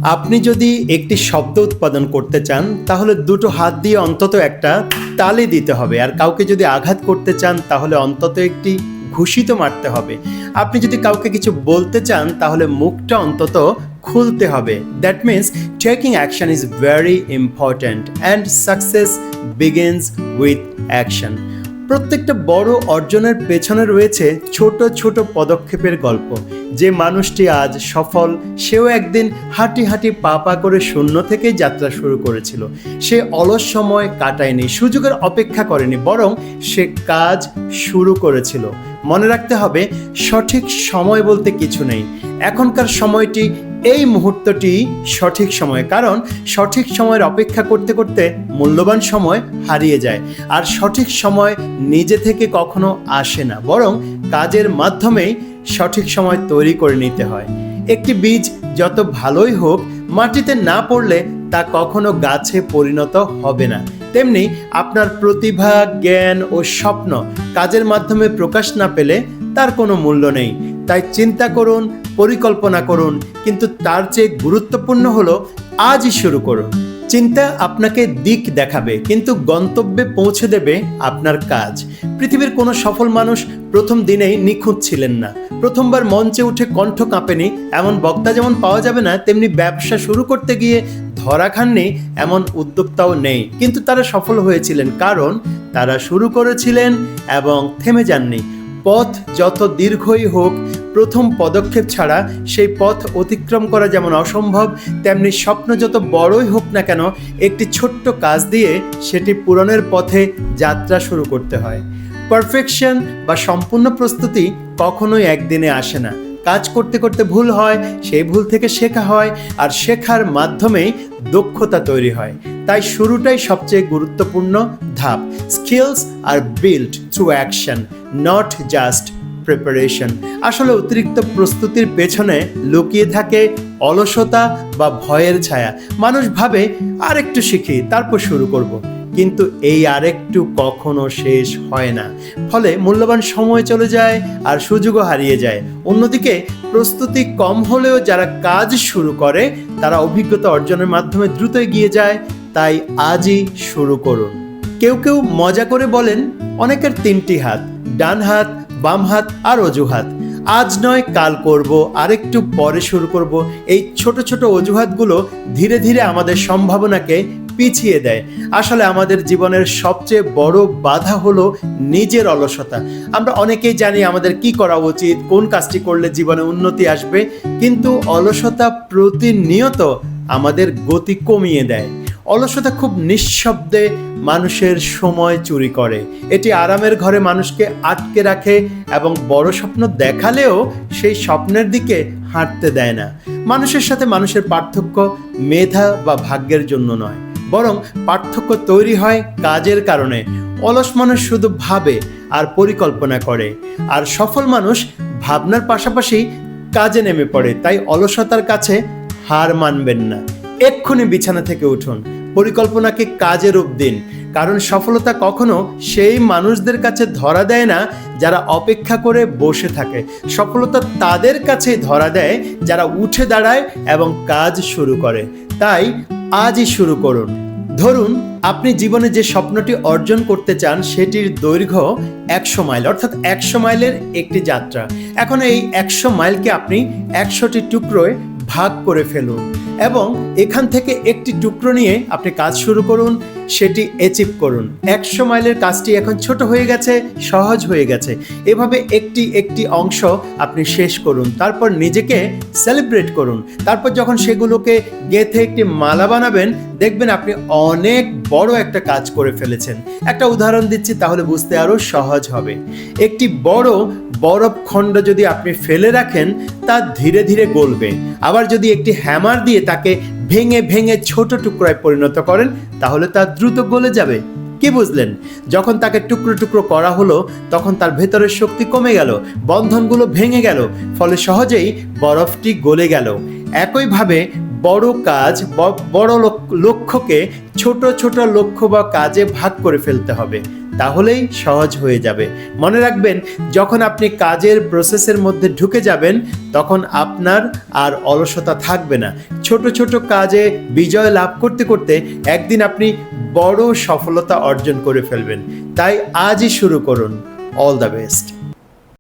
আপনি যদি একটি শব্দ উৎপাদন করতে চান তাহলে দুটো হাত দিয়ে অন্তত একটা তালি দিতে হবে, আর কাউকে যদি আঘাত করতে চান তাহলে অন্তত একটি ঘুষি তো মারতে হবে। আপনি যদি কাউকে কিছু বলতে চান তাহলে মুখটা অন্তত খুলতে হবে। That means taking action is very important and success begins with action. প্রত্যেকটা বড় অর্জনের পেছনে রয়েছে ছোট ছোট পদক্ষেপের গল্প। যে মানুষটি আজ সফল, সেও একদিন হাঁটি হাঁটি পা পা করে শূন্য থেকেই যাত্রা শুরু করেছিল। সে অলস সময় কাটায়নি, সুযোগের অপেক্ষা করেনি, বরং সে কাজ শুরু করেছিল। মনে রাখতে হবে, সঠিক সময় বলতে কিছু নেই। এখনকার সময়টি, এই মুহূর্তটি সঠিক সময়, কারণ সঠিক সময়ের অপেক্ষা করতে করতে মূল্যবান সময় হারিয়ে যায়। আর সঠিক সময় নিজে থেকে কখনো আসে না, বরং কাজের মাধ্যমেই সঠিক সময় তৈরি করে নিতে হয়। একটি বীজ যত ভালোই হোক, মাটিতে না পড়লে তা কখনো গাছে পরিণত হবে না। তেমনি আপনার প্রতিভা, জ্ঞান ও স্বপ্ন কাজের মাধ্যমে প্রকাশ না পেলে তার কোনো মূল্য নেই। তাই চিন্তা করুন, পরিকল্পনা করুন, কিন্তু তার চেয়ে গুরুত্বপূর্ণ হলো আজই শুরু করুন। চিন্তা আপনাকে দিক দেখাবে, কিন্তু গন্তব্যে পৌঁছে দেবে আপনার কাজ। পৃথিবীর কোনো সফল মানুষ প্রথম দিনেই নিখুঁত ছিলেন না। প্রথমবার মঞ্চে উঠে কণ্ঠ কাঁপেনি এমন বক্তা যেমন পাওয়া যাবে না, তেমনি ব্যবসা শুরু করতে গিয়ে ধরা খাননি এমন উদ্যোক্তাও নেই। কিন্তু তারা সফল হয়েছিলেন কারণ তারা শুরু করেছিলেন এবং থেমে যাননি। পথ যত দীর্ঘই হোক, প্রথম পদক্ষেপ ছাড়া সেই পথ অতিক্রম করা যেমন অসম্ভব, তেমনি স্বপ্ন যত বড়ই হোক না কেন, একটি ছোট্ট কাজ দিয়ে সেটি পূরণের পথে যাত্রা শুরু করতে হয়। পারফেকশন বা সম্পূর্ণ প্রস্তুতি কখনোই একদিনে আসে না। কাজ করতে করতে ভুল হয়, সেই ভুল থেকে শেখা হয়, আর শেখার মাধ্যমেই দক্ষতা তৈরি হয়। তাই শুরুটাই সবচেয়ে গুরুত্বপূর্ণ ধাপ। Skills are build through action, not just preparation. আসলে অতিরিক্ত প্রস্তুতির পেছনে লুকিয়ে থাকে অলসতা বা ভয়ের ছায়া। মানুষ ভাবে আরেকটু শিখি তারপর শুরু করব, কিন্তু এই আরেকটু কখনো শেষ হয় না। ফলে মূল্যবান সময় চলে যায় আর সুযোগও হারিয়ে যায়। অন্যদিকে প্রস্তুতি কম হলেও যারা কাজ শুরু করে তারা অভিজ্ঞতা অর্জনের মাধ্যমে দ্রুত এগিয়ে যায়। তাই আজই শুরু করুন। কেউ কেউ মজা করে বলেন, অনেকের তিনটি হাত, ডান হাত, বাম হাত আর অজুহাত। আজ নয় কাল করব, আরেকটু পরে শুরু করব, এই ছোট ছোট অজুহাতগুলো ধীরে ধীরে আমাদের সম্ভাবনাকে পিছিয়ে দেয়। আসলে আমাদের জীবনের সবচেয়ে বড় বাধা হলো নিজের অলসতা। আমরা অনেকেই জানি আমাদের কি করা উচিত, কোন কাজটি করলে জীবনে উন্নতি আসবে, কিন্তু অলসতা প্রতিনিয়ত আমাদের গতি কমিয়ে দেয়। অলসতা খুব নিঃশব্দে মানুষের সময় চুরি করে। এটি আরামের ঘরে মানুষকে আটকে রাখে এবং বড় স্বপ্ন দেখালেও সেই স্বপ্নের দিকে হাঁটতে দেয় না। মানুষের সাথে মানুষের পার্থক্য মেধা বা ভাগ্যের জন্য নয়, বরং পার্থক্য তৈরি হয় কাজের কারণে। অলস মানুষ শুধু ভাবে আর পরিকল্পনা করে, আর সফল মানুষ ভাবনার পাশাপাশি কাজে নেমে পড়ে। তাই অলসতার কাছে হার মানবেন না। এক্ষুনি বিছানা থেকে উঠুন, পরিকল্পনাকে কাজে রূপ দিন, কারণ সফলতা কখনো সেই মানুষদের কাছে ধরা দেয় না যারা অপেক্ষা করে বসে থাকে। সফলতা তাদের কাছে ধরা দেয় যারা উঠে দাঁড়ায় এবং কাজ শুরু করে। তাই আজই শুরু করুন। ধরুন আপনি জীবনে যে স্বপ্নটি অর্জন করতে চান সেটির দৈর্ঘ্য 100 মাইল, অর্থাৎ 100 মাইলের একটি যাত্রা। এখন এই 100 মাইলকে আপনি 100টি টুকরোয় ভাগ করে ফেলুন এবং এখান থেকে একটি টুকরো নিয়ে আপনি কাজ শুরু করুন, সেটি অ্যাচিভ করুন। 100 মাইলের কাজটি এখন ছোট হয়ে গেছে, সহজ হয়ে গেছে। এভাবে একটি একটি অংশ আপনি শেষ করুন, তারপর নিজেকে সেলিব্রেট করুন। তারপর যখন সেগুলোকে গেঁথে একটি মালা বানাবেন, দেখবেন আপনি অনেক বড় একটা কাজ করে ফেলেছেন। একটা উদাহরণ দিচ্ছি, তাহলে বুঝতে আরো সহজ হবে। একটি বড় বরফ খণ্ড যদি আপনি ফেলে রাখেন, তা ধীরে ধীরে গলবে। আবার যদি একটি হ্যামার দিয়ে তাকে ভেঙে ভেঙে ছোট টুকরোয় পরিণত করেন, তাহলে তা দ্রুত গলে যাবে। কি বুঝলেন? যখন তাকে টুকরো টুকরো করা হলো, তখন তার ভেতরের শক্তি কমে গেল, বন্ধনগুলো ভেঙে গেল, ফলে সহজেই বরফটি গলে গেল। একইভাবে বড় কাজ, বড় লক্ষ্যকে ছোট ছোট লক্ষ্য বা কাজে ভাগ করে ফেলতে হবে। তাহলেই সহজ হয়ে যাবে। মনে রাখবেন, যখন আপনি কাজের প্রসেসের মধ্যে ঢুকে যাবেন তখন আপনার আর অলসতা থাকবে না। ছোট ছোট কাজে বিজয় লাভ করতে করতে একদিন আপনি বড় সফলতা অর্জন করে ফেলবেন। তাই আজই শুরু করুন। All the best.